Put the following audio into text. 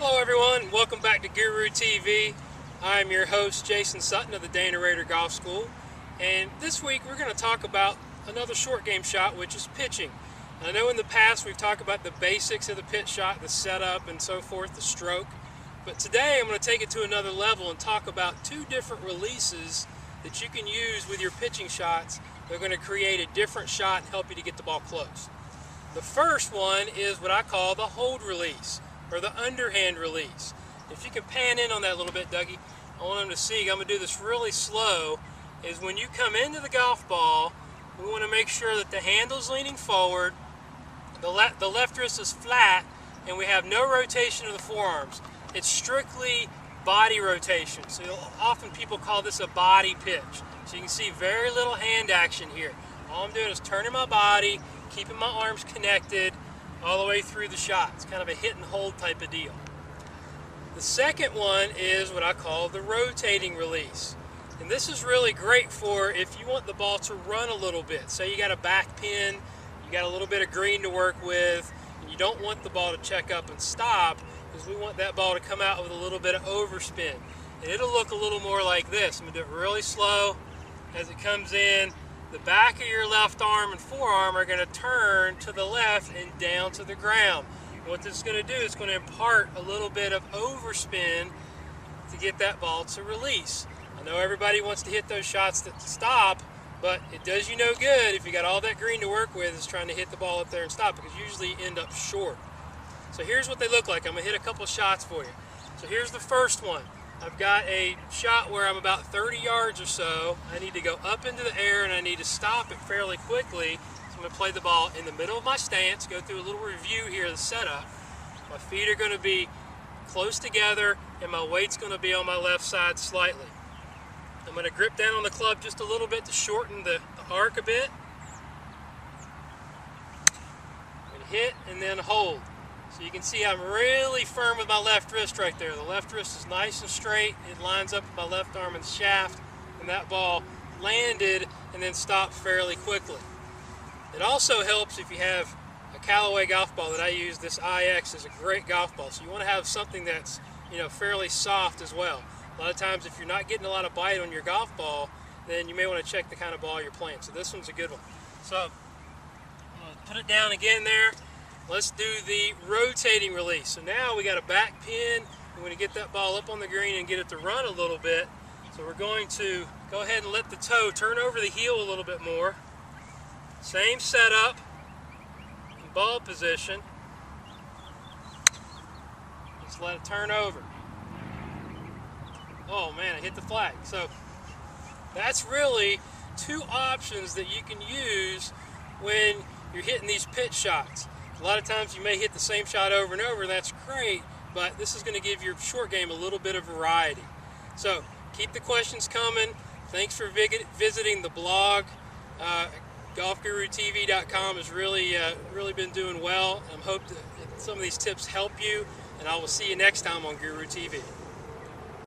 Hello everyone, welcome back to Guru TV. I'm your host Jason Sutton of the Dana Rader Golf School, and this week we're going to talk about another short game shot, which is pitching. I know in the past we've talked about the basics of the pitch shot, the setup and so forth, the stroke, but today I'm going to take it to another level and talk about two different releases that you can use with your pitching shots. They're going to create a different shot and help you to get the ball close. The first one is what I call the hold release, or the underhand release. If you can pan in on that a little bit, Dougie, I want them to see, I'm going to do this really slow, is when you come into the golf ball, we want to make sure that the handle's leaning forward, the left wrist is flat, and we have no rotation of the forearms. It's strictly body rotation. So often people call this a body pitch. So you can see very little hand action here. All I'm doing is turning my body, keeping my arms connected, all the way through the shot. It's kind of a hit and hold type of deal. The second one is what I call the rotating release. And this is really great for if you want the ball to run a little bit. Say you got a back pin, you got a little bit of green to work with, and you don't want the ball to check up and stop, because we want that ball to come out with a little bit of overspin. And it'll look a little more like this. I'm going to do it really slow as it comes in. The back of your left arm and forearm are going to turn to the left and down to the ground. And what this is going to do is going to impart a little bit of overspin to get that ball to release. I know everybody wants to hit those shots that stop, but it does you no good if you got all that green to work with is trying to hit the ball up there and stop, because you usually end up short. So here's what they look like. I'm going to hit a couple shots for you. So here's the first one. I've got a shot where I'm about 30 yards or so. I need to go up into the air and I need to stop it fairly quickly. So I'm going to play the ball in the middle of my stance, go through a little review here of the setup. My feet are going to be close together and my weight's going to be on my left side slightly. I'm going to grip down on the club just a little bit to shorten the arc a bit. I'm going to hit and then hold. So you can see I'm really firm with my left wrist right there. The left wrist is nice and straight. It lines up with my left arm and shaft, and that ball landed and then stopped fairly quickly. It also helps if you have a Callaway golf ball that I use. This IX is a great golf ball, so you want to have something that's, fairly soft as well. A lot of times if you're not getting a lot of bite on your golf ball, then you may want to check the kind of ball you're playing. So this one's a good one. So I'm going to put it down again there. Let's do the rotating release. So now we got a back pin. We're going to get that ball up on the green and get it to run a little bit. So we're going to go ahead and let the toe turn over the heel a little bit more. Same setup, in ball position. Just let it turn over. Oh man, I hit the flag. So that's really two options that you can use when you're hitting these pitch shots. A lot of times you may hit the same shot over and over, and that's great, but this is going to give your short game a little bit of variety. So keep the questions coming. Thanks for visiting the blog. GolfGuruTV.com has really been doing well. I hope that some of these tips help you, and I will see you next time on Guru TV.